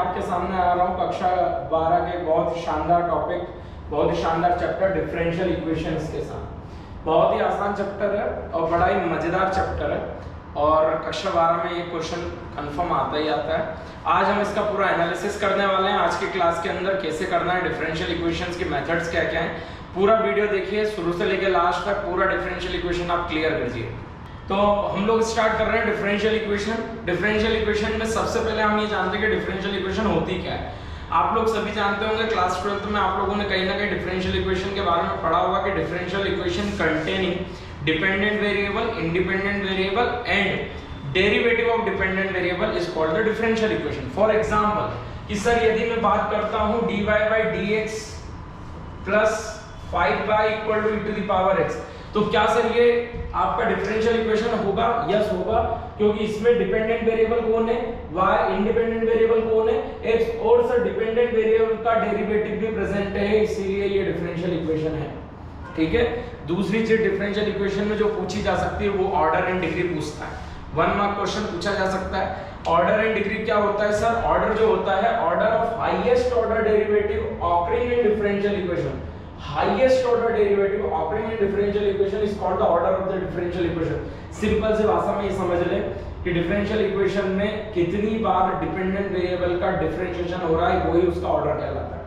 आपके सामने आ रहा हूँ कक्षा 12 के बहुत शानदार टॉपिक, बहुत ही शानदार चैप्टर डिफरेंशियल इक्वेशंस के साथ। बहुत ही आसान चैप्टर है और बड़ा ही मजेदार चैप्टर है और कक्षा 12 में ये क्वेश्चन कंफर्म आता ही आता है। आज हम इसका पूरा एनालिसिस करने वाले हैं। आज की क्लास के अंदर कैसे करना है, डिफरेंशियल इक्वेशंस के मेथड्स क्या क्या हैं, पूरा वीडियो देखिए शुरू से लेकर लास्ट तक। पूरा डिफरेंशियल इक्वेशन आप क्लियर कीजिए। तो हम लोग स्टार्ट कर रहे हैं डिफरेंशियल इक्वेशन। डिफरेंशियल इक्वेशन में सबसे पहले हम ये जानते हैं कि डिफरेंशियल इक्वेशन होती क्या है। आप लोग सभी जानते होंगे, क्लास 12th में आप लोगों ने कहीं ना कहीं डिफरेंशियल इक्वेशन के बारे में पढ़ा होगा कि differential equation containing dependent variable, independent variable and derivative of dependent variable is called the differential equation. For example कि सर यदि मैं बात करता हूं dy by dx plus 5y equal to e to the power x, तो क्या sir ये आपका डिफरेंशियल इक्वेशन होगा? यस होगा, क्योंकि इसमें डिपेंडेंट वेरिएबल कौन है? y, इंडिपेंडेंट वेरिएबल कौन है? x, और सर डिपेंडेंट वेरिएबल का डेरिवेटिव भी प्रेजेंट है, इसीलिए ये डिफरेंशियल इक्वेशन है। ठीक है। दूसरी चीज डिफरेंशियल इक्वेशन में जो पूछी जा सकती है वो ऑर्डर एंड डिग्री पूछता है। 1 मार्क क्वेश्चन पूछा जा सकता है। ऑर्डर एंड डिग्री क्या होता है सर? ऑर्डर जो होता है order of highest order derivative occurring in differential equation. Highest order derivative occurring in differential equation is called the order of the differential equation. Simple सी भाषा में ये समझ ले कि डिफरेंशियल इक्वेशन में कितनी बार डिपेंडेंट वेरिएबल का डिफरेंशिएशन हो रहा है वही उसका ऑर्डर कहलाता है।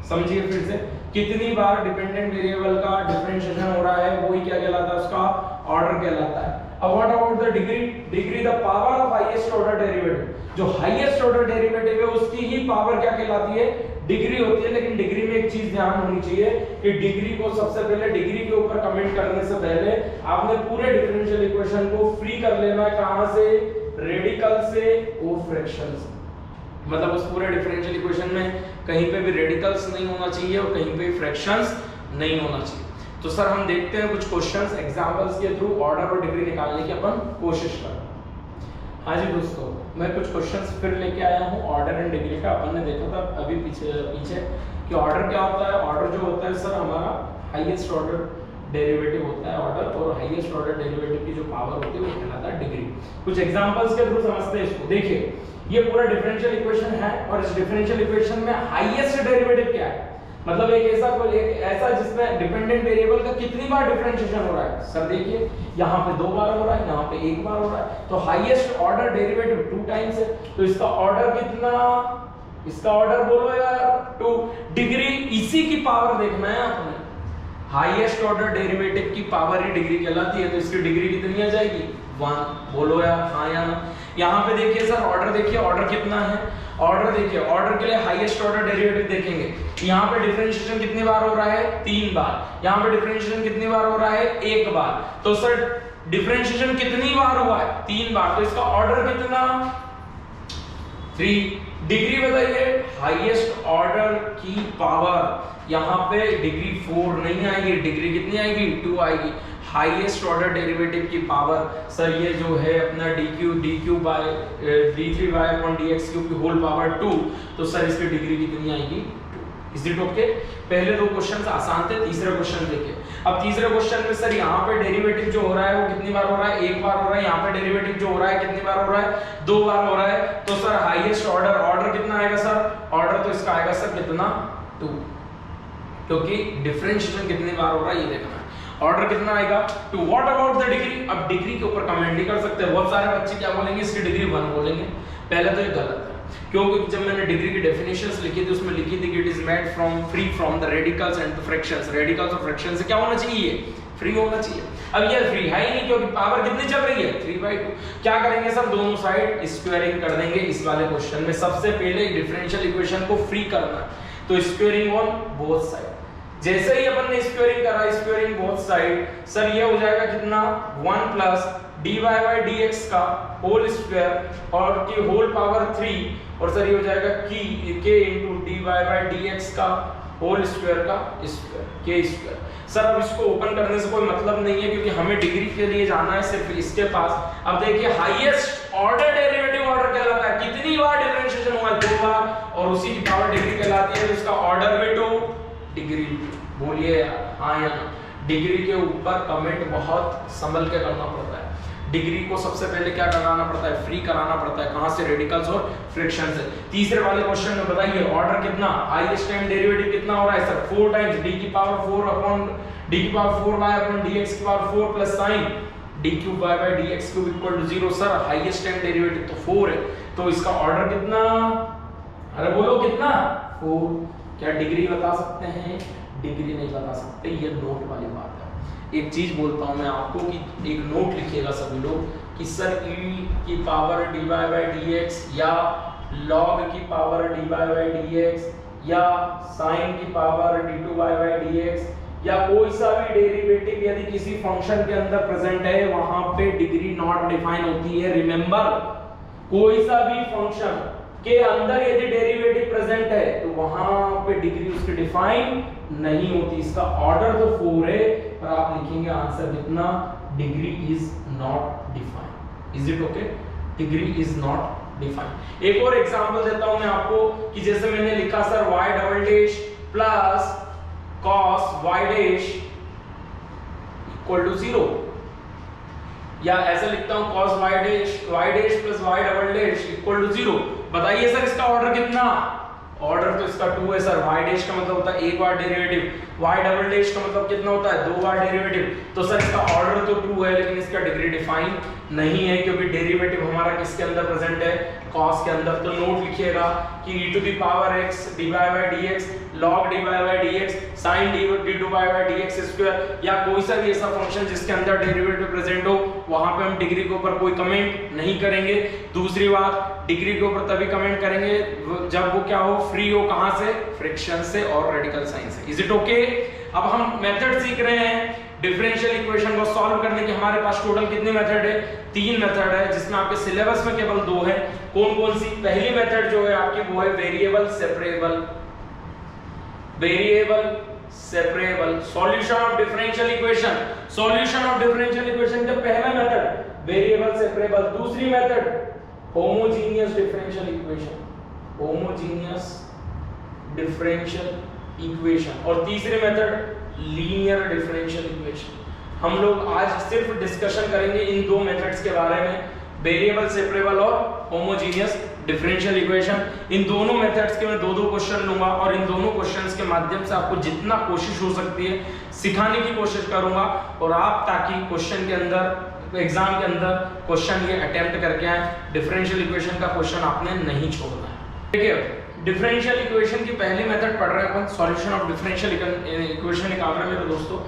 समझिए फिर से, कितनी बार डिपेंडेंट वेरिएबल का डिफरेंशिएशन हो रहा है वही क्या कहलाता है? उसका ऑर्डर कहलाता है। अब what about the degree? Degree the power of highest order derivative. जो हाईएस्ट ऑर्डर डेरिवेटिव है उसकी ही पावर क्या कहलाती है? डिग्री होती है। लेकिन डिग्री में एक चीज ध्यान होनी चाहिए कि डिग्री को सबसे पहले डिग्री के ऊपर कमेंट करने से पहले आपने पूरे डिफरेंशियल इक्वेशन को फ्री कर लेना है। कहां से? रेडिकल से और फ्रैक्शन से। मतलब उस पूरे डिफरेंशियल इक्वेशन में कहीं पे भी रेडिकल्स नहीं होना चाहिए और कहीं पे फ्रैक्शंस नहीं होना चाहिए। तो सर हम देखते हैं कुछ क्वेश्चंस एग्जांपल्स के थ्रू ऑर्डर और डिग्री निकालने की अपन कोशिश करते हैं। हाँ जी दोस्तों, मैं कुछ क्वेश्चंस फिर लेके आया हूँ ऑर्डर एंड डिग्री का। अपन ने देखा था अभी पीछे कि ऑर्डर क्या होता है। ऑर्डर जो होता है सर हमारा हाईएस्ट ऑर्डर डेरिवेटिव होता है ऑर्डर, और हाईएस्ट ऑर्डर डेरिवेटिव की जो पावर होती है वो कहलाता है डिग्री। कुछ एग्जांपल्स के थ्रू समझते हैं इसको। देखिए ये पूरा डिफरेंशियल इक्वेशन है और इस डिफरेंशियल इक्वेशन में हाईएस्ट डेरिवेटिव क्या है? मतलब एक ऐसा जिसमें डिपेंडेंट वेरिएबल का कितनी बार डिफरेंशिएशन हो रहा है? सर देखिए यहाँ पे 2 बार हो रहा है, यहाँ पे 1 बार हो रहा है, तो हाईएस्ट ऑर्डर डेरिवेटिव 2 टाइम्स है। तो इसका ऑर्डर कितना? इसका ऑर्डर बोलो यार 2। डिग्री इसी की पावर देखना है आपने। हाईएस्ट ऑर्डर डेरिवेटिव की पावर ही डिग्री कहलाती है, तो इसकी डिग्री कितनी आ जाएगी? 1। बोलो यार हाँ या ना। यहाँ पे देखिए सर ऑर्डर देखिए, ऑर्डर कितना है? ऑर्डर देखिए, ऑर्डर के लिए हाईएस्ट ऑर्डर डेरिवेटिव देखेंगे। यहाँ पे डिफरेंशिएशन कितनी बार हो रहा है? 3 बार। यहाँ पे डिफरेंशिएशन कितनी बार हो रहा है? 1 बार। तो सर डिफरेंशिएशन कितनी बार हुआ है? 3 बार। तो इसका ऑर्डर कितना? 3। डिग्री बताइए, हाईएस्ट ऑर्डर की पावर यहाँ पे डिग्री 4 नहीं आएगी, डिग्री कितनी आएगी? 2 आएगी। हाईएस्ट ऑर्डर डेरिवेटिव की पावर सर ये जो है अपना dq by d3y upon dx cube की होल पावर 2, तो सर इसकी डिग्री कितनी आएगी? 2। Is it okay? पहले 2 क्वेश्चंस आसान थे, तीसरा क्वेश्चन देखिए। अब तीसरे क्वेश्चन में सर यहाँ पे डेरिवेटिव जो हो रहा है वो कितनी बार हो रहा है? 1 बार हो रहा है। यहाँ पे डेरिवेटिव जो हो रहा है कितनी बार हो रहा है? 2 बार हो रहा है। तो सर हाईएस्ट ऑर्डर कितना आएगा सर? ऑर्डर तो इसका आएगा सर कितना? 2, क्योंकि डिफरेंशिएशन कितनी बार हो रहा है ये देखना है। ऑर्डर कितना आएगा? 2। What about the degree? अब डिग्री के ऊपर कमेंट नहीं कर सकते। बहुत सारे बच्चे क्या बोलेंगे? इसकी डिग्री 1 बोलेंगे। पहले तो ये गलत है, क्योंकि जब मैंने डिग्री की डेफिनेशंस लिखी थी उसमें लिखी थी कि it is made free from the radicals and the fractions. Radicals और फ्रैक्शन से क्या होना चाहिए? फ्री होना चाहिए। अब ये फ्री है ही नहीं, क्योंकि पावर कितनी चल रही है? 3/2। क्या करेंगे सर? दोनों साइड स्क्वायरिंग कर देंगे। इस वाले क्वेश्चन में सबसे पहले डिफरेंशियल इक्वेशन को फ्री करना, तो स्क्वायरिंग ऑन बोथ साइड। जैसे ही अपन ने स्क्वायरिंग करा, स्क्वायरिंग बोथ साइड, सर ये हो जाएगा कितना? 1 प्लस dy by dx का होल स्क्वायर और की होल पावर 3, और सर ये हो जाएगा k into dy by dx का होल स्क्वायर का स्क्वायर, k स्क्वायर। सर अब इसको ओपन करने से कोई मतलब नहीं है, क्योंकि हमें डिग्री के लिए जाना है सिर्फ इसके पास। अब देखिए हाईएस्ट ऑर्डर डेरिवेटिव ऑर्डर कहलाता है, कितनी बार डिफरेंशिएशन हुआ है? 2 बार, और उसी की पावर डिग्री कहलाती है, तो इसका ऑर्डर भी 2, डिग्री। बोलिए हाँ या ना? डिग्री के ऊपर कमेंट बहुत संभल के करना पड़ता है। डिग्री को सबसे पहले क्या कराना पड़ता है, फ्री कराना पड़ता है, कहां से, रेडिकल्स और फ्रिक्शन से। तीसरे वाले क्वेश्चन में बताइए ऑर्डर कितना, हाईएस्ट टाइम डेरिवेटिव कितना हो रहा है सर, 4 टाइम्स d की पावर 4 अपॉन d की पावर 4y अपॉन dx की power 4 plus sin d cube y by dx cube equal to 0। Sir highest time derivative तो 4 है, तो इसका ऑर्डर कितना, अरे बोलो कितना, 4। क्या डिग्री बता सकते हैं, डिग्री नहीं बता सकते, ये नोट वाली बात है। एक चीज बोलता हूं मैं आपको कि एक नोट लिखिएगा सभी लोग कि सर e की पावर dy बाय dx या log की पावर dy बाय dx या sin की पावर d2y बाय dx या कोई सा भी डेरिवेटिव यदि किसी फंक्शन के अंदर प्रेजेंट है वहां पे डिग्री नॉट डिफाइन होती है। रिमेंबर, कोई सा भी फंक्शन के अंदर यदि डेरिवेटिव प्रेजेंट है तो वहां पे डिग्री उसकी डिफाइन नहीं होती। इसका ऑर्डर तो 4 है, पर आप लिखेंगे आंसर कितना, degree is not defined. Is it okay, degree is not defined. एक और एग्जांपल देता हूं मैं आपको कि जैसे मैंने लिखा sir y double dash plus cos y dash equal to 0, या ऐसा लिखता हूं cos y dash plus y double dash equal to 0। बताइए सर इसका ऑर्डर कितना, ऑर्डर तो इसका 2 है सर। y डैश का मतलब होता है एक बार डेरिवेटिव, y डबल डैश का मतलब कितना होता है, 2 बार डेरिवेटिव। तो सर इसका ऑर्डर तो 2 है लेकिन इसका डिग्री डिफाइन नहीं है क्योंकि डेरिवेटिव हमारा किसके अंदर प्रेजेंट है, cos के अंदर। तो नोट लिखिएगा कि e to the power x dy by dx log dy by dx sin d2y by dx square, या कोई सा भी ऐसा फंक्शन जिसके अंदर डेरिवेटिव प्रेजेंट हो, वहां पे हम डिग्री के ऊपर कोई कमेंट नहीं करेंगे। दूसरी बात, डिग्री के ऊपर तभी कमेंट करेंगे जब वो क्या हो, फ्री हो, कहां से, फ्रिक्शन से और रेडिकल साइन से। Is it okay? अब हम मेथड सीख रहे हैं डिफरेंशियल इक्वेशन को सॉल्व करने के। हमारे पास टोटल कितने मेथड है, 3 मेथड है, जिसमें आपके सिलेबस में केवल 2 है। कौन कौन सी? पहली मेथड जो है आपकी वो है variable separable, variable separable solution of differential equation. Solution of differential equation का पहला मेथड वेरिएबल सेपरेबल। दूसरी method homogeneous differential equation, homogeneous differential equation. और तीसरी मेथड लीनियर डिफरेंशियल इक्वेशन। हम लोग आज सिर्फ डिस्कशन करेंगे इन 2 मेथड्स के बारे में, वेरिएबल सेपरेबल और होमोजेनियस डिफरेंशियल इक्वेशन। इन दोनों मेथड्स के मैं 2-2 क्वेश्चन लूंगा और इन दोनों क्वेश्चंस के माध्यम से आपको जितना कोशिश हो सकती है सिखाने की कोशिश करूंगा, और आप ताकि क्वेश्चन के अंदर, एग्जाम के अंदर क्वेश्चन ये अटेम्प्ट करके आए। डिफरेंशियल इक्वेशन का क्वेश्चन आपने नहीं छोड़ना है। ठीक है, डिफरेंशियल इक्वेशन की पहली मेथड पढ़ रहे हैं अपन, सॉल्यूशन ऑफ डिफरेंशियल इक्वेशन निकाल रहे हैं मेरे दोस्तों।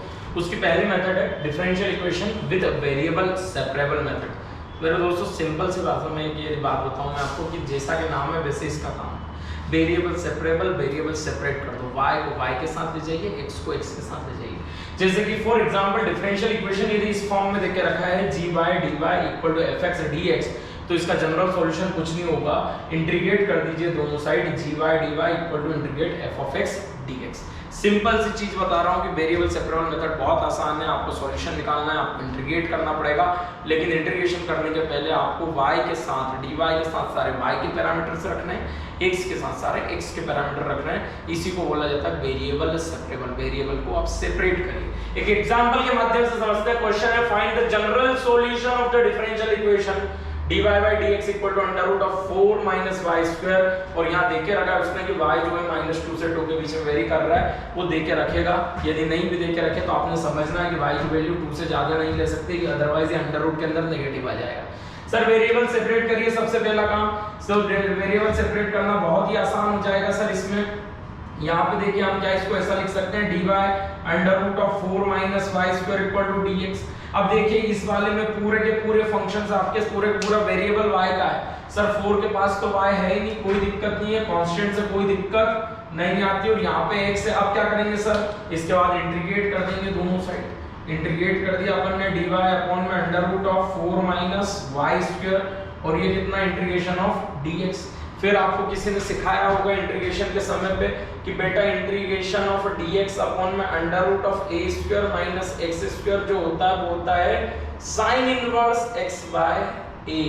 उसकी पहली मेथड है differential equation with variable separable method. मेरे दोस्तों सिंपल सी बात है, मैं ये बात बताऊं मैं आपको कि जैसा कि नाम है वैसे इसका काम। वेरिएबल सेपरेबल, वेरिएबल सेपरेट कर दो, y को y के साथ ले जाइए, x को x के साथ ले जाइए। जैसे कि फॉर एग्जांपल डिफरेंशियल इक्वेशन यदि इस फॉर्म में देके रखा है gy dy equal to fx dx, तो इसका जनरल सॉल्यूशन कुछ नहीं होगा, इंटीग्रेट कर दीजिए दोनों side, gy dy equal to integrate f of x dx। Simple सी चीज बता रहा हूं कि वेरिएबल सेपरेबल मेथड बहुत आसान है। आपको सॉल्यूशन निकालना है, आपको इंटीग्रेट करना पड़ेगा, लेकिन इंटीग्रेशन करने के पहले आपको y के साथ, dy के साथ सारे y के पैरामीटर्स रखने हैं, x के साथ सारे x के पैरामीटर रखने हैं। इसी को बोला जाता है वेरिएबल सेपरेबल। वेरिएबल को आप सेपरेट करिए। एक एग्जांपल के माध्यम से समझते हैं। क्वेश्चन है find the general solution of the differential equation dy by dx equal to under root of 4 minus y square. और यहाँ देके रखा है उसने कि y जो है -2 से 2 के बीच में वेरी कर रहा है, वो देके रखेगा। यदि नहीं भी देके रखे तो आपने समझना है कि y की वैल्यू 2 से ज्यादा नहीं ले सकते, कि अदरवाइज ये अंडर रूट के अंदर नेगेटिव आ जाएगा। सर वेरिएबल सेपरेट करिए, सबसे पहला काम। सर वेरिएबल सेपरेट करना बहुत ही आसान हो जाएगा सर। इसमें यहाँ पे देखिए हम क्या इसको ऐसा लिख सकते हैं, dy under root of 4 minus y square equal to dx। अब देखिए इस वाले में पूरे के पूरे फंक्शंस आपके पूरा वेरिएबल y का है। सर 4 के पास तो y है ही नहीं, कोई दिक्कत नहीं है, कांस्टेंट से कोई दिक्कत नहीं आती। और यहाँ पे x से अब क्या करेंगे सर, इसके बाद इंटीग्रेट कर देंगे दोनों साइड। इंटीग्रेट कर दिया अपन ने dy अपॉन में under root of 4 minus y square, और ये कितना इंटीग्रेशन ऑफ dx। फिर आपको किसी ने सिखाया होगा इंटीग्रेशन के समय पे कि बेटा इंटीग्रेशन ऑफ dx अपॉन में under root of a square minus x square जो होता है वो होता है sin inverse x by a।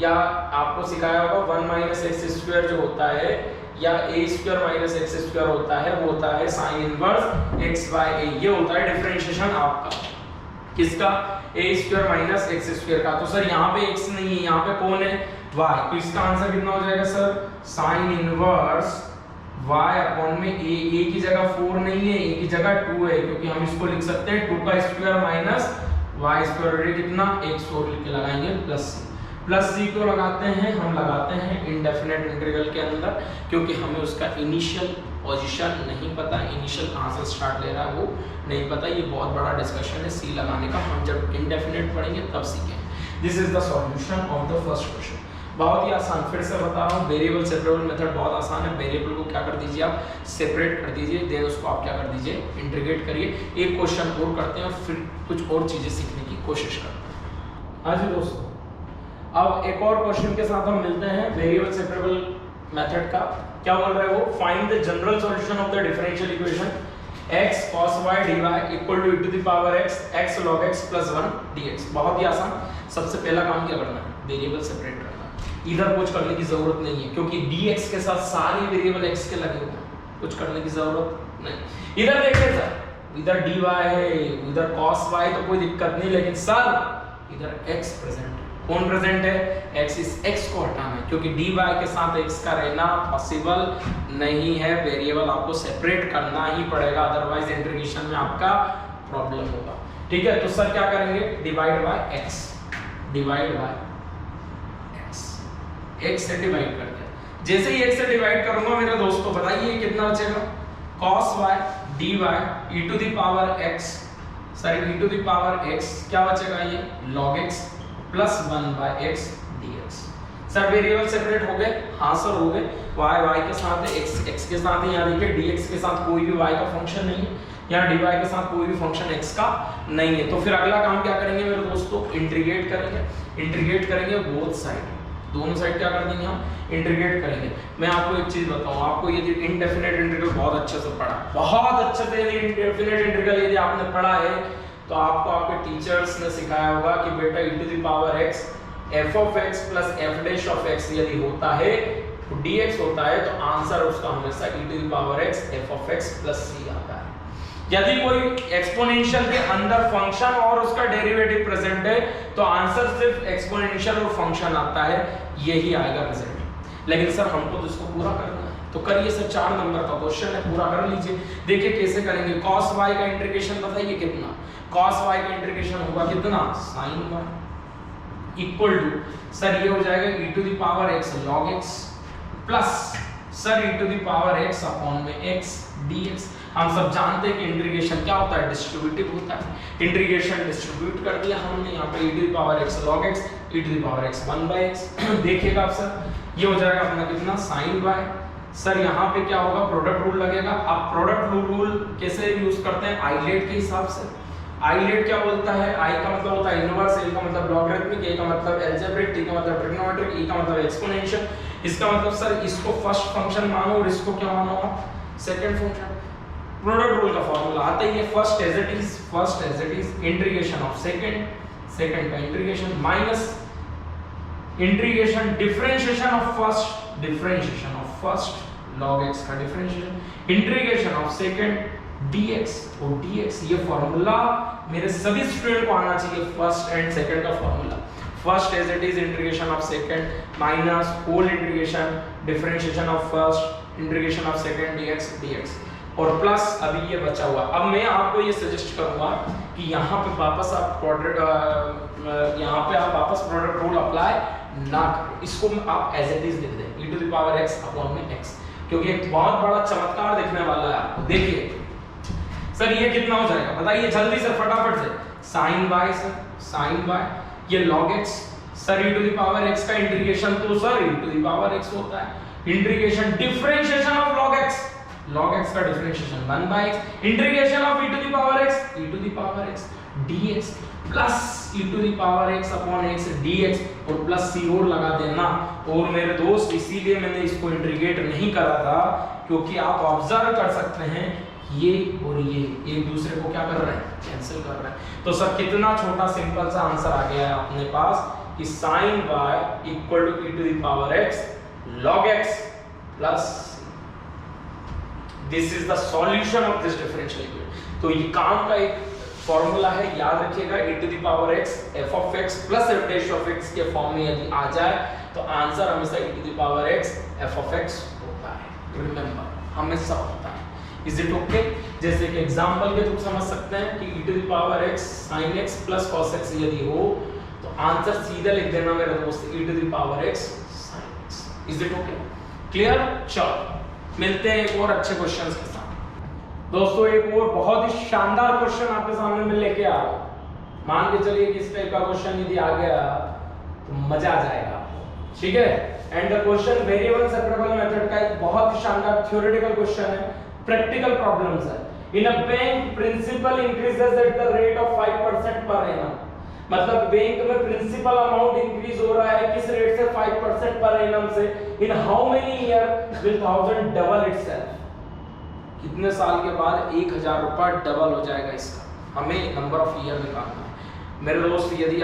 या आपको सिखाया होगा 1 माइनस x स्क्वायर जो होता है या a square minus x square होता है, वो होता है sine inverse x by a। ये होता है डिफरेंशिएशन आपका किसका, a square minus x square का। तो सर यहाँ पे x नहीं है, यहाँ पे कौन है, y। तो इसका आंसर कितना हो जाएगा sir, sine inverse y upon में a की जगह 4 नहीं है, a की जगह 2 है, क्योंकि हम इसको लिख सकते हैं 2 का स्क्वायर माइनस y स्क्वायर कितना x, 4 लिख के लगाएंगे प्लस c। प्लस c को लगाते हैं, हम लगाते हैं इंडेफिनेट इंटीग्रल के अंदर, क्योंकि हमें उसका इनिशियल पोजीशन नहीं पता, इनिशियल कहाँ से स्टार्ट ले रहा है वो नहीं पता। ये बहुत बड़ा डिस्कशन है c लगाने का, हम जब इंडेफिनेट पढ़ेंगे तब सीखेंगे। This is the solution of the first question. बहुत ही आसान, फिर से बता रहा हूँ, वेरिएबल सेपरेबल मेथड बहुत आसान है। वेरिएबल को क्या कर दीजिए आप, सेपरेट कर दीजिए, देन उसको आप क्या कर दीजिए, इंटीग्रेट करिए। एक क्वेश्चन और करते हैं, फिर कुछ और चीजें सीखने की कोशिश करते हैं। हाँ जी दोस्तों, अब एक और क्वेश्चन के साथ हम मिलते हैं वेरिएबल सेपरेबल मेथड का। क्या बोल रहा है वो, find the general solution of the differential equation x cos y dy equal to e to the power x log x plus 1 dx। बहुत ही आसान। सबसे पहला काम क्या करना है, वेरिएबल सेपरेट करना है। इधर कुछ करने की जरूरत नहीं है, क्योंकि dx के साथ सारे वेरिएबल x के लगे हुए हैं, कुछ करने की जरूरत नहीं। इधर देखिए सर, इधर dy है, इधर cos y, तो कोई दिक्कत नहीं, लेकिन सर इधर x प्रेजेंट है। कौन प्रेजेंट है, x। इस x को हटाना है, क्योंकि dy के साथ x का रहना पॉसिबल नहीं है। वेरिएबल आपको सेपरेट करना ही पड़ेगा, अदरवाइज इंटीग्रेशन में आपका प्रॉब्लम होगा। ठीक है, तो सर क्या करेंगे, divide by x, divide by x से डिवाइड कर दिया। जैसे ही x से डिवाइड करूंगा मेरे दोस्तों, बताइए कितना बचेगा, cos y dy e to the power x, sorry e to the power x, क्या बचेगा ये log x plus 1 by x dx। Sir variable separate हो गए, हाँ सर हो गए। y के साथ है, x के साथ है, यहाँ देखिए dx के साथ कोई भी y का फंक्शन नहीं है, यहाँ dy के साथ कोई भी फंक्शन x का नहीं है। तो फिर अगला काम क्या करेंगे मेरे दोस्तों, इंटीग्रेट करेंगे। इंटीग्रेट करेंगे बोथ साइड, दोनों साइड क्या कर देंगे हम, इंटीग्रेट करेंगे। मैं आपको एक चीज बताऊं, आपको यदि इंडेफिनेट इंटीग्रल बहुत अच्छे से पढ़ा, बहुत अच्छे से यदि इंडेफिनेट इंटीग्रल यदि आपने पढ़ा है, तो आपको आपके टीचर्स ने सिखाया होगा कि बेटा e to the power x f of x plus f dash of x यदि होता है तो dx होता है, तो आंसर उसका हमेशा e to the power x f of x plus c आता है। यदि कोई एक्सपोनेंशियल के अंदर फंक्शन और उसका डेरिवेटिव प्रेजेंट है, तो आंसर सिर्फ एक्सपोनेंशियल और फंक्शन आता है, यही आएगा रिजल्ट। लेकिन सर हमको तो इसको पूरा करना है, तो करिए सर, 4 नंबर का क्वेश्चन है, पूरा कर लीजिए। देखिए कैसे करेंगे, cos y का इंटीग्रेशन बताइए कितना, cos y का इंटीग्रेशन होगा कितना, sin y equal to, sir ये हो जाएगा e to the power x log x plus sir e to the power x upon में x dx। हम सब जानते हैं कि इंटीग्रेशन क्या होता है, डिस्ट्रीब्यूटिव होता है। इंटीग्रेशन डिस्ट्रीब्यूट कर दिया हमने, यहाँ पे e to the power x log x, e to the power x 1 by x। देखिएगा आप सर, ये हो जाएगा अपना कितना, sin y। सर यहाँ पे क्या होगा, प्रोडक्ट रूल लगेगा। अब प्रोडक्ट रूल कैसे यूज करते हैं, आइलेट के हिसाब से। आइलेट क्या बोलता है, आई का मतलब होता है इनवर्स, एल का मतलब लॉगरिथमिक, ए का मतलब अलजेब्रिक, टी का मतलब ट्रिग्नोमेट्रिक, ई का मतलब एक्सपोनेंशियल। इसका मतलब सर इसको फर्स्ट फंक्शन मानो और इसको क्या मानो आप, सेकंड फंक्शन। प्रोडक्ट रूल का फॉर्मूला आता ही है, first as it is integration of second का integration minus integration differentiation of first log x का differentiation integration of second dx और dx। ये फॉर्मूला मेरे सभी स्टूडेंट को आना चाहिए, फर्स्ट एंड सेकंड का formula. First as it is integration of second minus whole integration differentiation of first integration of second dx और प्लस अभी ये बचा हुआ। अब मैं आपको ये सजेस्ट करूंगा कि यहाँ पे वापस आप प्रोडक्ट रूल अप्लाई ना करें, इसको आप एज इट इज लिख दें, e to the power x upon में x, क्योंकि एक बहुत बड़ा चमत्कार देखने वाला है आपको। देखिए सर ये कितना हो जाएगा, बताइए जल्दी से फटाफट से, sin y sir, sin y, ये log x, sir e to the power x का इंटीग्रेशन तो sir e to the power x होता है, integration differentiation of log x का differentiation 1 by x, integration of e to the power x dx plus e to the power x upon x dx और plus c और लगा देना। और मेरे दोस्त इसीलिए मैंने इसको इंटीग्रेट नहीं करा था, क्योंकि आप ऑब्जर्व कर सकते हैं ये और ये एक दूसरे को क्या कर रहे हैं, कैंसिल कर रहे हैं। तो सर कितना छोटा सिंपल सा आंसर आ गया है अपने पास कि sin y equal to e to the power x log x plus this is the solution of this differential equation. तो ये काम का एक फॉर्मूला है, याद रखिएगा, e to the power x f of x plus f dash of x के form में यदि आ जाए तो आंसर हमेशा e to the power x f of x होता है। रिमेंबर, हमेशा होता है। Is it okay? जैसे कि एग्जांपल के थ्रू समझ सकते हैं कि e to the power x sin x plus cos x यदि हो तो आंसर सीधा लिख देना मेरे दोस्त, e to the power x sin x। Is it okay? Clear? चलो मिलते हैं एक और अच्छे क्वेश्चंस के साथ। दोस्तों एक और बहुत ही शानदार क्वेश्चन आपके सामने मैं लेके आ रहा हूं। मान के चलिए कि इस टाइप का क्वेश्चन यदि आ गया तो मजा आ जाएगा आपको, ठीक है। And the question variable separable method का एक बहुत ही शानदार थ्योरेटिकल क्वेश्चन है, प्रैक्टिकल प्रॉब्लम्स है। In a bank principal increases at the rate of 5% per annum, मतलब बैंक में प्रिंसिपल अमाउंट इंक्रीज हो रहा है किस रेट से? 5% पर एनम से। In how many year will 1000 double itself? कितने साल के बाद 1000 रुपया डबल हो जाएगा इसका? हमें नंबर ऑफ ईयर निकालना है मेरे दोस्त। यदि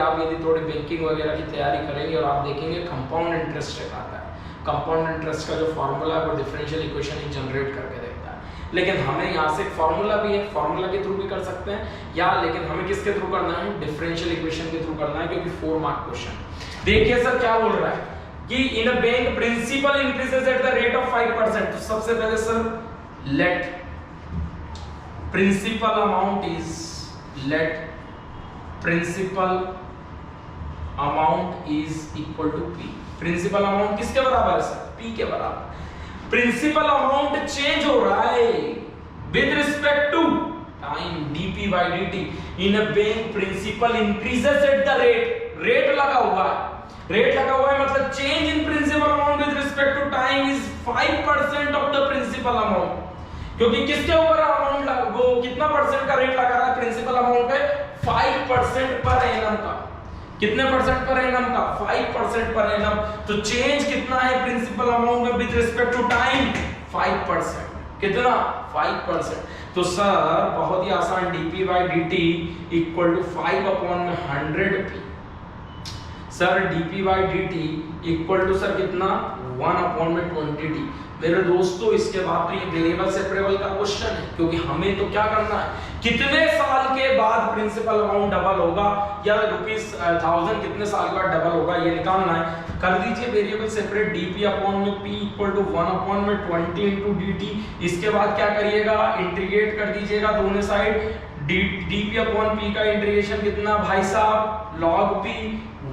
थोड़ी बैंकिंग वगैरह की तैयारी करेंगे और आप देखेंगे कंपाउंड इंटरेस्ट एक आता है। कंपाउंड इंटरेस्ट का जो फॉर्मूला है वो डिफरेंशियल इक्वेशन ही जनरेट करके देता है। लेकिन हमें यहाँ से एक फॉर्मूला भी है, फॉर्मूला के थ्रू भी कर सकते हैं या, लेकिन हमें किसके थ्रू करना है? डिफरेंशियल इक्वेशन के थ्रू करना है, क्योंकि 4 मार्क क्वेश्चन। देखिए सर क्या बोल रहा है कि in a bank principal increases at the rate of 5%। तो सबसे पहले sir let principal amount is equal to P। Principal amount किसके बराबर है सर? P के बराबर। प्रिंसिपल अमाउंट चेंज हो रहा है with respect to time, dp by dt। In a bank principal increases at the rate लगा हुआ है, मतलब change in principal amount with respect to time is 5% of the principal amount. क्योंकि किसके ऊपर अमाउंट वो कितना परसेंट का रेट लगा रहा है? प्रिंसिपल अमाउंट पे 5% पर एनम का। कितने परसेंट पर एनम का? 5% पर एनम। तो चेंज कितना है प्रिंसिपल अमाउंट में विद रिस्पेक्ट टू टाइम? 5%। कितना? 5%। तो सर बहुत ही आसान, dp by dt equal to 5/100p। Sir dp by dt equal to sir कितना? 1/20t। मेरे दोस्तों इसके बाद तो ये वेरिएबल सेपरेबल का क्वेश्चन है, क्योंकि हमें तो क्या करना है? कितने साल के बाद प्रिंसिपल अमाउंट डबल होगा या ₹1000 कितने साल के बाद डबल होगा ये निकालना है। कर दीजिए variable separate, dp/p equal to 1/20 into dt। इसके बाद क्या करिएगा? इंटीग्रेट कर दीजिएगा दोनों साइड। dp/p का इंटीग्रेशन कितना भाई साहब? log p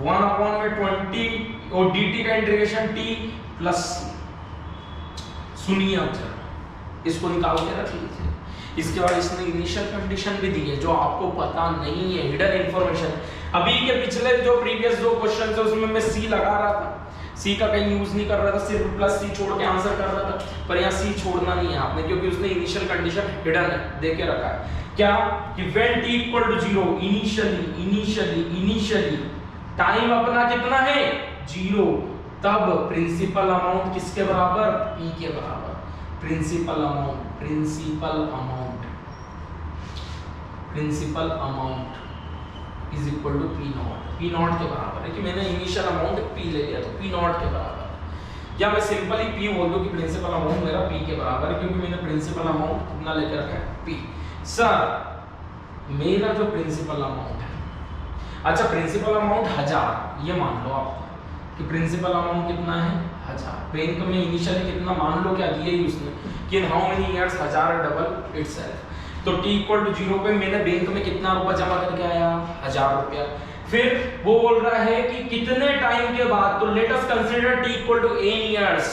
1/20 और dt का इंटीग्रेशन t प्लस c। सुनिए अब जरा, इसको निकाल के रख लीजिए। इसके बाद इसने इनिशियल कंडीशन भी दी है जो आपको पता नहीं है, हिडन इंफॉर्मेशन। अभी के पिछले जो प्रीवियस जो क्वेश्चन थे उसमें मैं सी लगा रहा था, सी का कहीं यूज नहीं कर रहा था, सिर्फ प्लस सी छोड़ के आंसर कर रहा था। पर यहाँ सी छोड़ना नहीं है आपने, क्योंकि उसने इनिशियल कंडीशन हिडन है, दे के रखा है। क्या कि when t equal to 0 initially time अपना कितना है? 0, तब प्रिंसिपल अमाउंट किसके बराबर? P के बराबर। Principal amount is equal to P naught के बराबर है, कि मैंने इनिशियल अमाउंट P ले लिया तो P नॉट के बराबर। या मैं सिंपली P बोल दूं कि प्रिंसिपल अमाउंट मेरा P के बराबर है, क्योंकि मैंने प्रिंसिपल अमाउंट कितना लेकर रखा है? P। सर मेरा जो प्रिंसिपल अमाउंट है, अच्छा प्रिंसिपल अमाउंट 1000, ये मान लो आप कि प्रिंसिपल अमाउंट कितना है? 1000। बैंक में इनिशियली कितना मान लो, क्या दिया ही उसने कि in how many years 1000 double itself. तो t इक्वल टू 0 पे मैंने बैंक में कितना रुपया जमा करके आया? 1000 रुपया। फिर वो बोल रहा है कि कितने टाइम के बाद, तो let us consider t equal to n years.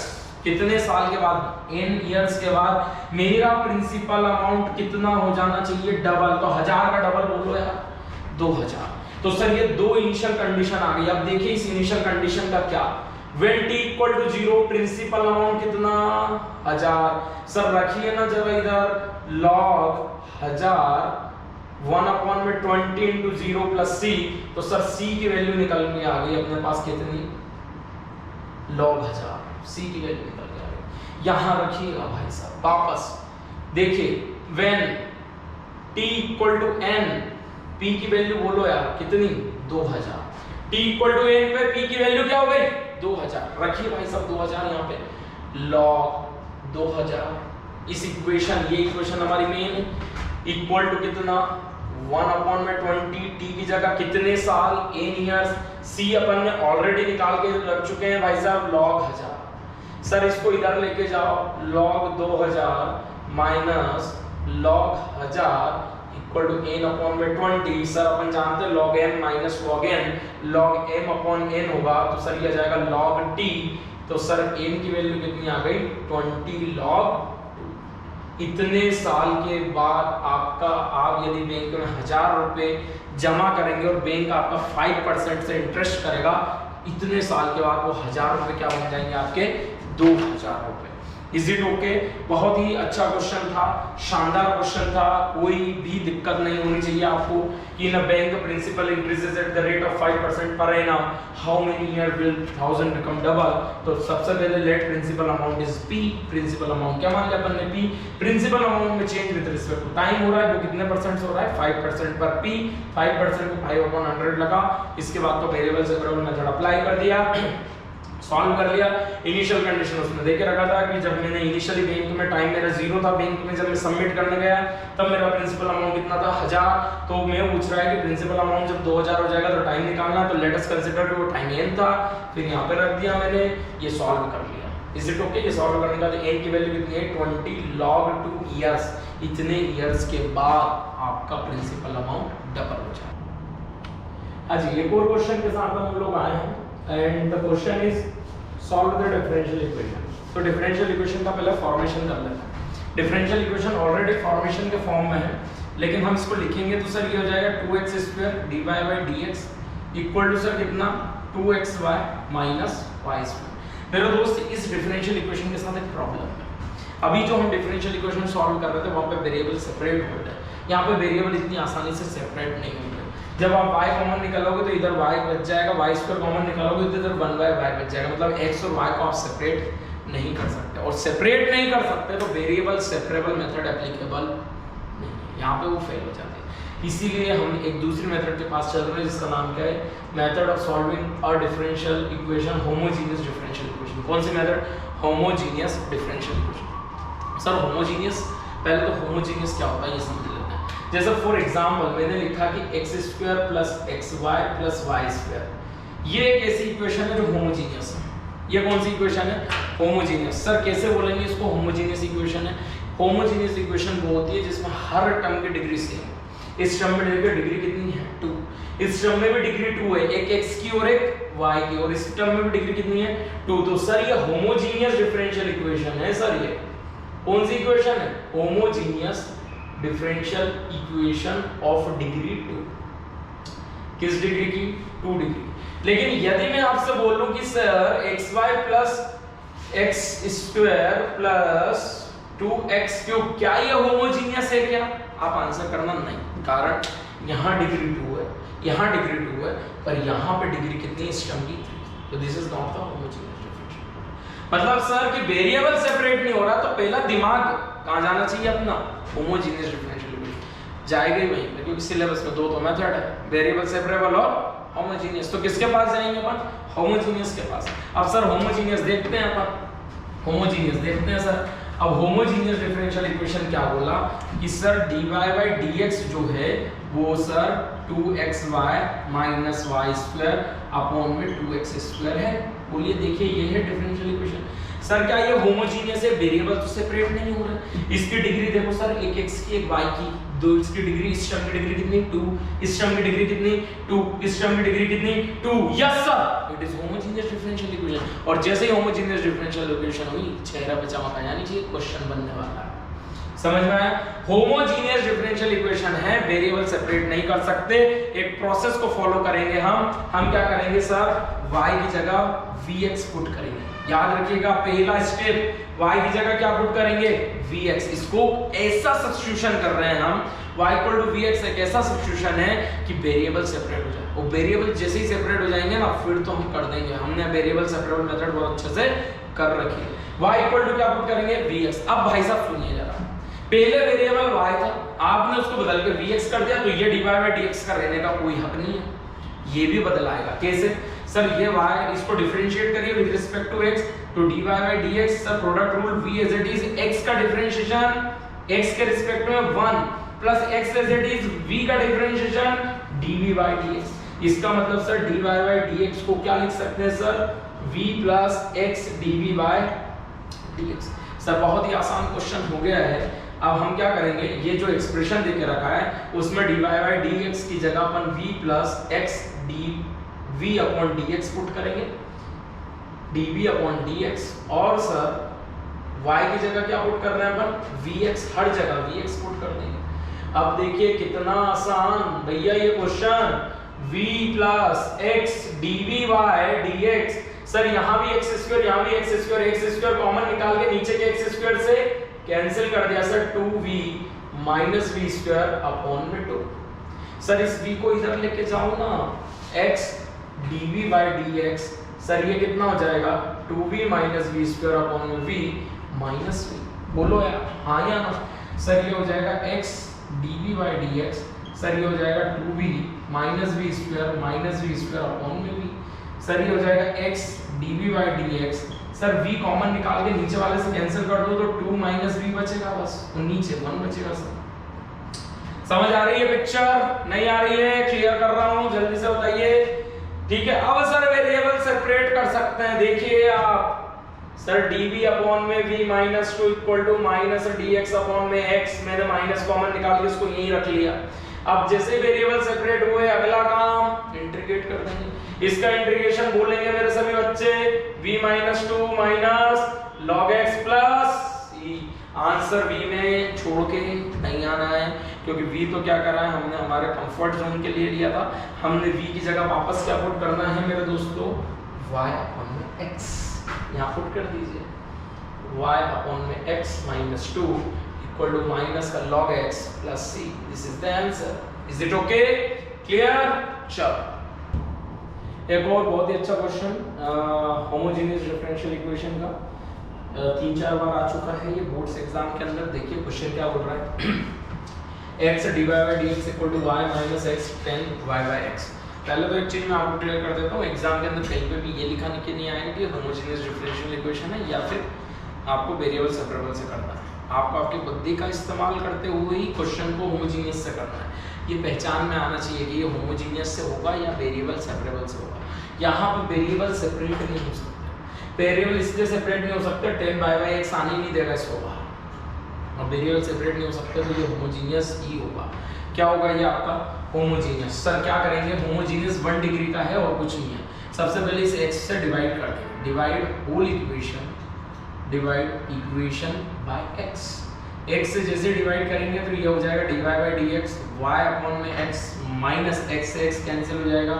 कितने साल के बाद? n इयर्स के बाद मेरा प्रिंसिपल अमाउंट कितना हो जाना चाहिए? डबल। तो 1000 का डबल बोलो यार, 2000। तो सर ये दो इनिशियल कंडीशन आ गई। अब देखिए इस इनिशियल कंडीशन का क्या? when t equal to 0 principal amount कितना? 1000। सर रखिए ना जरा इधर, log 1000 1/20 into 0 plus c। तो सर c की वैल्यू निकल के आ गई अपने पास कितनी? log 1000। c की वैल्यू निकल के आ गई। यहां रखिएगा भाई साहब, वापस देखिए when t equal to n, p की वैल्यू बोलो यार कितनी? 2000। t इक्वल टू n पे p की वैल्यू क्या हो गई? 2000। रखिए भाई साहब 2000 यहाँ पे, log 2000 इस इक्वेशन, ये इक्वेशन हमारी मेन है, इक्वल टू कितना 1/20, t की जगह कितने साल n ईयर्स, c अपन ने ऑलरेडी निकाल के रख चुके हैं भाई साहब log 1000। सर इसको इधर लेके जाओ, log 2000 minus log 1000 equal to n/20। Sir अपन जानते हैं log n minus log n, log m/n होगा, तो सर ये आ जाएगा log t। तो सर n की वैल्यू कितनी आ गई 20 log 2। इतने साल के बाद आपका, आप यदि बैंक में 1000 रुपए जमा करेंगे और बैंक आपका 5% से इंटरेस्ट करेगा, इतने साल के बाद वो 1000 रुपए क्या बन जाएंगे आपके 2000 रुपए। Is it okay? बहुत ही अच्छा क्वेश्चन था, शानदार क्वेश्चन था, कोई भी दिक्कत नहीं होनी चाहिए आपको कि in bank principal increases at the rate of 5% per annum, how many year will 1000 become double. तो सबसे पहले let principal amount is p, principal amount क्या मान लिया अपन ने p, प्रिंसिपल अमाउंट में change with respect to time हो रहा है, वो कितने परसेंट से हो रहा है 5% पर p, 5% को 5/100 लगा। इसके बाद तो वेरिएबल सेपरेबल मेथड अप्लाई कर दिया, सॉल्व कर लिया। इनिशियल कंडीशन उसने देके रखा था कि जब मैंने इनिशियली बैंक में टाइम मेरा 0 था, बैंक में जब मैं सबमिट करने गया तब मेरा प्रिंसिपल अमाउंट कितना था 1000। तो मैं पूछ रहा है कि प्रिंसिपल अमाउंट जब 2000 हो जाएगा तो टाइम निकालना, तो लेट अस कंसीडर कि वो टाइम n था, फिर यहाँ पे रख दिया मैंने, ये सॉल्व कर लिया। Is it okay? ये सॉल्व करने का n की वैल्यू कितनी है 20 log 2 इयर्स। इतने इयर्स के बाद आपका प्रिंसिपल अमाउंट डबल हो जाएगा। हाँ जी, एक और क्वेश्चन के साथ हम लोग आए हैं and the question is solve the differential equation. तो डिफरेंशियल इक्वेशन का पहले फॉर्मेशन कर लेते हैं। डिफरेंशियल इक्वेशन ऑलरेडी फॉर्मेशन के फॉर्म में है, लेकिन हम इसको लिखेंगे तो सर ये हो जाएगा 2x² dy/dx equal to sir कितना 2xy माइनस y²। मेरे दोस्त, इस डिफरेंशियल इक्वेशन के साथ एक प्रॉब्लम है। अभी जो हम डिफरेंशियल इक्वेशन सॉल्व कर रहे थे वहां पे वेरिएबल सेपरेट हो रहे हैं, यहाँ पे वेरिएबल इतनी आसानी से सेपरेट नहीं होंगे। जब आप y कॉमन निकालोगे तो इधर y बच जाएगा, y² कॉमन निकालोगे तो इधर 1/y बच जाएगा। मतलब x और y को आप सेपरेट नहीं कर सकते, और सेपरेट नहीं कर सकते तो वेरिएबल सेपरेबल मेथड एप्लीकेबल नहीं है, यहाँ पे वो फेल हो जाते हैं। इसीलिए हम एक दूसरी मेथड के पास चल रहे हैं जिसका नाम क्या है, method of solving a differential equation, homogeneous differential equation. कौन सी method? Homogeneous differential equation. Sir homogeneous, पहले तो होमोजेनियस क्या होता है ये समझ लेते हैं। जैसे फॉर एग्जांपल मैंने लिखा कि x² plus xy plus y², ये एक ऐसी इक्वेशन है जो होमोजेनियस है। ये कौन सी इक्वेशन है? होमोजेनियस। सर कैसे बोलेंगे इसको होमोजेनियस इक्वेशन है? होमोजेनियस इक्वेशन वो होती है जिसमें हर टर्म की डिग्री सेम। इस टर्म में डिग्री कितनी है 2, इस टर्म में भी डिग्री 2 है, एक x की और एक y की, और इस टर्म में भी डिग्री कितनी है 2। तो सर ये होमोजेनियस डिफरेंशियल इक्वेशन है। सर ये कौन सी इक्वेशन है? Homogeneous differential equation of degree 2। किस डिग्री की? 2 डिग्री। लेकिन यदि मैं आपसे बोलूं कि sir xy plus x² plus 2x³ क्या ये होमोजेनियस है क्या? आप आंसर करना नहीं, कारण यहाँ डिग्री 2 है, यहाँ डिग्री 2 है, पर यहाँ पे डिग्री कितनी इस टर्म की 3। तो this is not the homogeneous differential. मतलब सर कि वेरिएबल सेपरेट नहीं हो रहा, तो पहला दिमाग कहाँ जाना चाहिए अपना? होमोजेनियस डिफरेंशियल इक्वेशन जाएगा ही वहीं पे, क्योंकि सिलेबस में दो तो मेथड है, वेरिएबल सेपरेबल और होमोजेनियस। तो किसके पास जाएंगे अपन? होमोजेनियस के पास। अब सर होमोजेनियस देखते हैं अपन, होमोजेनियस देखते हैं सर। अब होमोजेनियस डिफरेंशियल इक्वेशन क्या बोला कि सर dy/dx जो है वो sir 2xy minus y² upon में 2x² है। बोलिए देखिए ये है डिफरेंशियल इक्वेशन। सर क्या ये होमोजेनियस है? वेरिएबल तो सेपरेट नहीं हो रहे। इसकी डिग्री देखो सर, एक x की एक y की, दो इसकी डिग्री, इस टर्म की डिग्री कितनी 2, इस टर्म की डिग्री कितनी 2, इस टर्म की डिग्री कितनी 2। Yes sir, it is homogeneous differential equation. और जैसे ही होमोजेनियस डिफरेंशियल इक्वेशन हुई, चेहरा पे चमक आ जानी चाहिए, क्वेश्चन बनने वाला है। समझ में आया? होमोजेनियस डिफरेंशियल इक्वेशन है, वेरिएबल सेपरेट नहीं कर सकते। एक प्रोसेस को फॉलो करेंगे हम क्या करेंगे सर, y की जगह vx पुट करेंगे। याद रखिएगा पहला स्टेप, y की जगह क्या पुट करेंगे? vx। इसको ऐसा सब्स्टिट्यूशन कर रहे हैं हम, y इक्वल टू vx एक ऐसा सब्स्टिट्यूशन है कि वेरिएबल सेपरेट हो जाए। और वेरिएबल जैसे ही सेपरेट हो जाएंगे ना, फिर तो हम कर देंगे। हमने वेरिएबल सेपरेबल मेथड बहुत अच्छे से कर रखी है। y इक्वल टू क्या पुट करेंगे? vx। अब भाई साहब सुनिए जरा, पहले वेरिएबल y था, आपने उसको बदल के vx कर दिया, तो ये dy/dx का रहने का कोई हक नहीं है, ये भी बदलाएगा। कैसे? सर ये y इसको डिफरेंशिएट करिए विद रिस्पेक्ट टू x, तो dy by dx sir product rule v as it is x का डिफरेंशिएशन x के रिस्पेक्ट में 1 plus x as it is v का डिफरेंशिएशन dv by dx। इसका मतलब सर dy by dx को क्या लिख सकते हैं sir, v plus x dv by dx। Sir बहुत ही आसान क्वेश्चन हो गया है। अब हम क्या करेंगे, ये जो एक्सप्रेशन देके रखा है उसमें dy by dx की जगह अपन v plus x dv upon dx put करेंगे, dv upon dx, और सर y की जगह क्या पुट करना है अपन, vx, हर जगह vx पुट कर देंगे। अब देखिए कितना आसान भैया ये question, v plus x dv by dx। Sir यहाँ भी x स्क्वायर, यहाँ भी x स्क्वायर कॉमन निकाल के नीचे के x स्क्वायर से कैंसिल कर दिया sir, 2v minus v square upon में 2। सर इस v को इधर लेके जाओ ना, x dv by dx, sir ये कितना हो जाएगा 2v minus v square upon में v माइनस v, बोलो यार हाँ या ना। सर ये हो जाएगा x dv by dx, sir ये हो जाएगा 2v minus v square upon में v। सर ये हो जाएगा x dv by dx, sir v common निकाल के नीचे वाले से कैंसिल कर दो तो 2 माइनस v बचेगा बस, और नीचे 1 बचेगा। सर समझ आ रही है पिक्चर, नहीं आ रही है, क्लियर कर रहा हूं, जल्दी से बताइए। ठीक है, अब सर वेरिएबल सेपरेट कर सकते हैं। देखिए आप सर dv अपॉन में v minus 2 equal to minus dx upon में x, मैंने माइनस कॉमन निकाल के इसको यहीं रख लिया। अब जैसे वेरिएबल सेपरेट हुए अगला काम इंटीग्रेट कर देंगे। इसका इंटीग्रेशन बोलेंगे मेरे सभी बच्चे, v minus 2 minus log x plus c। Answer v में छोड़ के नहीं आना है, क्योंकि v तो क्या करा है हमने हमारे कंफर्ट जोन के लिए लिया था। हमने v की जगह वापस क्या पुट करना है मेरे दोस्तों, y अपॉन में x, यहाँ पुट कर दीजिए y अपॉन में x minus 2 equal to minus का log x plus c। This is the answer. Is it okay, clear? चलो एक और बहुत ही अच्छा क्वेश्चन होमोजेनियस डिफरेंशियल इक्वेशन का, 3-4 बार आ चुका है ये बोर्ड्स एग्जाम के अंदर। देखिए क्वेश्चन क्या बोल रहा है, x dy by dx equal to y minus x tan y by x। पहले तो एक चीज मैं आपको क्लियर कर देता हूँ, एग्जाम के अंदर कहीं पे भी ये लिखा नहीं आएगा कि होमोजेनियस डिफरेंशियल इक्वेशन है या फिर आपको वेरिएबल सेपरेबल से करना है। आपको आपकी बुद्धि का इस्तेमाल करते हुए ही क्वेश्चन को होमोजेनियस से करना है। ये पहचान में आना चाहिए कि ये होमोजेनियस से होगा या वेरिएबल सेपरेबल से होगा। यहाँ पे वेरिएबल सेपरेट नहीं हो सकते, वेरिएबल इसलिए सेपरेट नहीं हो सकते, tan y by x आने ही नहीं देगा इसको बाहर, और वेरिएबल सेपरेट नहीं हो सकते तो ये होमोजेनियस ही होगा। क्या होगा ये आपका होमोजेनियस। सर क्या करेंगे, होमोजेनियस 1 डिग्री का है और कुछ नहीं है। सबसे पहले इस x से डिवाइड कर देंगे, divide whole equation, divide equation by x। x से जैसे डिवाइड करेंगे तो ये हो जाएगा dy by dx, y upon में x माइनस x से x कैंसिल हो जाएगा,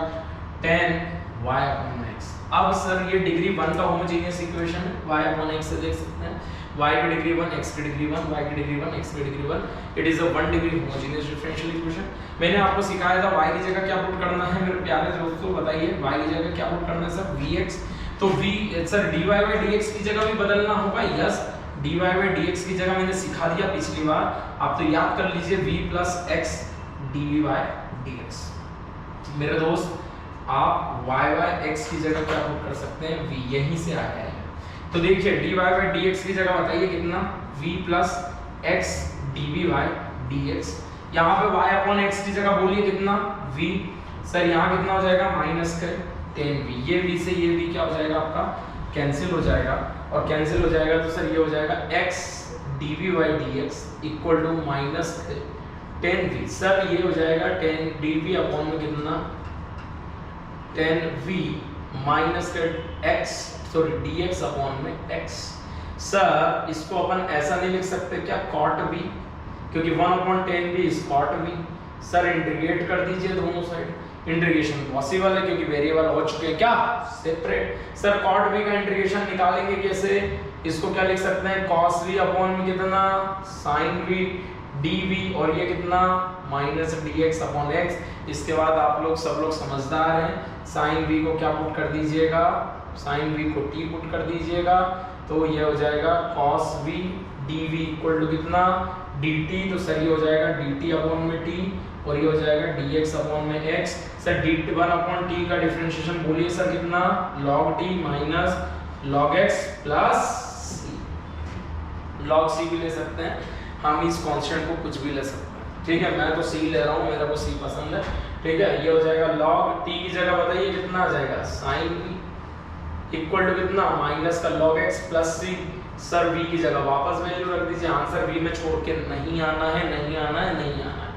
tan y अपॉन में x। अब सर ये डिग्री 1 का होमोजेनियस इक्वेशन है, y अपॉन x से देख सकते हैं, y की डिग्री 1, x की डिग्री 1, y की डिग्री 1, x की degree 1। It is a 1 degree homogeneous differential equation. मैंने आपको सिखाया था y की जगह क्या पुट करना है मेरे प्यारे दोस्तों, बताइए y की जगह क्या पुट करना है सर, vx। तो v sir dy by dx की जगह भी बदलना होगा, यस dy by dx की जगह मैंने सिखा दिया पिछली बार, आप तो याद कर लीजिए v plus x dv by dx। मेरे दोस्त आप y by x की जगह क्या पुट कर सकते हैं, v, यहीं से आया है। तो देखिए dy by dx की जगह बताइए कितना, v plus x dv by dx। यहाँ पे y upon x की जगह बोलिए कितना, v। सर यहाँ कितना हो जाएगा, माइनस का tan v, ये v से ये v क्या हो जाएगा आपका कैंसिल हो जाएगा, और कैंसिल हो जाएगा तो सर ये हो जाएगा x dv by dx equal to minus tan v। Sir ये हो जाएगा tan dv अपॉन में कितना, tan v minus x sorry dx upon में x। सर इसको अपन ऐसा नहीं लिख सकते क्या, cot v, क्योंकि 1 upon tan v is cot v। Sir integrate कर दीजिए दोनों साइड, इंटीग्रेशन पॉसिबल है क्योंकि वेरिएबल हो चुके हैं क्या, सेपरेट। सर cot v का इंटीग्रेशन निकालेंगे कैसे, इसको क्या लिख सकते हैं, cos v अपॉन में कितना, sin v dv, और ये कितना माइनस dx अपॉन x। इसके बाद आप लोग सब लोग समझदार हैं, sin v को क्या पुट कर दीजिएगा, sin v को t पुट कर दीजिएगा, तो ये हो जाएगा cos v dv equal to कितना dt, तो सर ये हो जाएगा dt अपॉन में t और ये हो जाएगा dx अपॉन में x। Sir d1 upon t का डिफरेंशिएशन बोलिए सर कितना, log t minus log x plus c। log c भी ले सकते हैं हम, इस कांस्टेंट को कुछ भी ले सकते हैं, ठीक है। मैं तो c ले रहा हूँ, मेरे को c पसंद है, ठीक है। ये हो जाएगा log t की जगह बताइए कितना आ जाएगा, sin इक्वल टू कितना, माइनस का log x plus c। Sir v की जगह वापस वैल्यू रख दीजिए, आंसर v में छोड़ के नहीं आना है, नहीं आना है, नहीं आना है।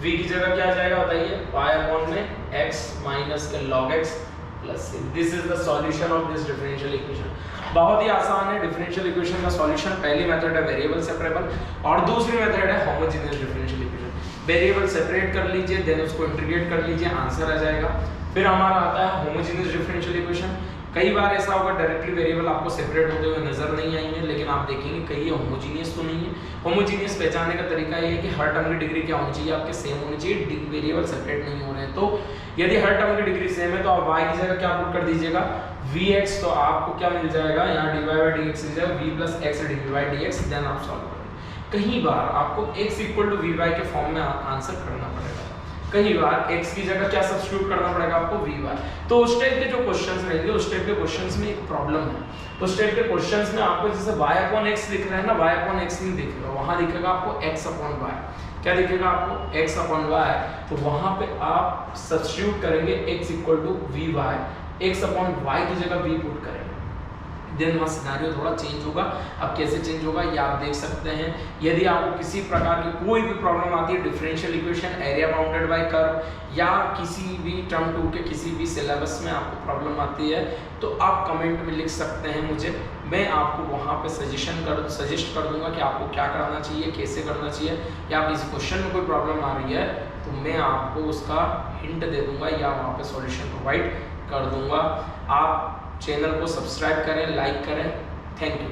v की जगह क्या आ जाएगा बताइए, पाई अपॉन में x माइनस का log x plus c। This is the solution of this differential equation. बहुत ही आसान है डिफरेंशियल इक्वेशन का सॉल्यूशन। पहली मेथड है वेरिएबल सेपरेबल और दूसरी मेथड है homogeneous differential equation. Variable separate कर लीजिए, देन उसको इंटीग्रेट कर लीजिए, आंसर आ जाएगा। फिर हमारा आता है होमोजेनियस डिफरेंशियल इक्वेशन। कई बार ऐसा होगा डायरेक्टली वेरिएबल आपको सेपरेट होते हुए नजर नहीं आएंगे, लेकिन आप देखेंगे कहीं ये होमोजेनियस तो नहीं है। होमोजेनियस पहचानने का तरीका ये है कि हर टर्म की डिग्री क्या होनी चाहिए, आपके सेम होनी चाहिए, वेरिएबल सेपरेट नहीं हो रहे हैं। तो यदि हर टर्म की डिग्री सेम है तो आप y की जगह क्या पुट कर दीजिएगा, vx। तो आपको क्या मिल जाएगा, यहाँ dy बाई dx की जगह v plus x dy by dx। Then आप सॉल्व करेंगे। कई बार आपको x इक्वल टू vy के फॉर्म में आंसर करना पड़ेगा, कई बार x की जगह क्या सब्स्टिट्यूट करना पड़ेगा आपको, vy। तो उस टाइप के जो क्वेश्चंस रहेंगे, उस टाइप के क्वेश्चंस में एक प्रॉब्लम है। उस टाइप के क्वेश्चंस में आपको जैसे y अपॉन x दिख रहा है ना, y अपॉन x नहीं दिखेगा, वहां दिखेगा आपको x अपॉन y। क्या दिखेगा आपको, x अपॉन y। तो वहां पे आप सब्स्टिट्यूट करेंगे x equal to vy, x अपॉन y की जगह v पुट करेंगे, देन वहाँ सिनेरियो थोड़ा चेंज होगा। अब कैसे चेंज होगा ये आप देख सकते हैं। यदि आपको किसी प्रकार की कोई भी प्रॉब्लम आती है differential equation, area bounded by curve या किसी भी टर्म 2 के किसी भी सिलेबस में आपको प्रॉब्लम आती है, तो आप कमेंट में लिख सकते हैं मुझे, मैं आपको वहाँ पे सजेस्ट कर दूंगा कि आपको क्या करना चाहिए, कैसे करना चाहिए। या किसी क्वेश्चन में कोई प्रॉब्लम आ रही है तो मैं आपको उसका हिंट दे दूंगा या वहाँ पे सॉल्यूशन प्रोवाइड कर दूंगा। आप चैनल को सब्सक्राइब करें, लाइक करें। Thank you.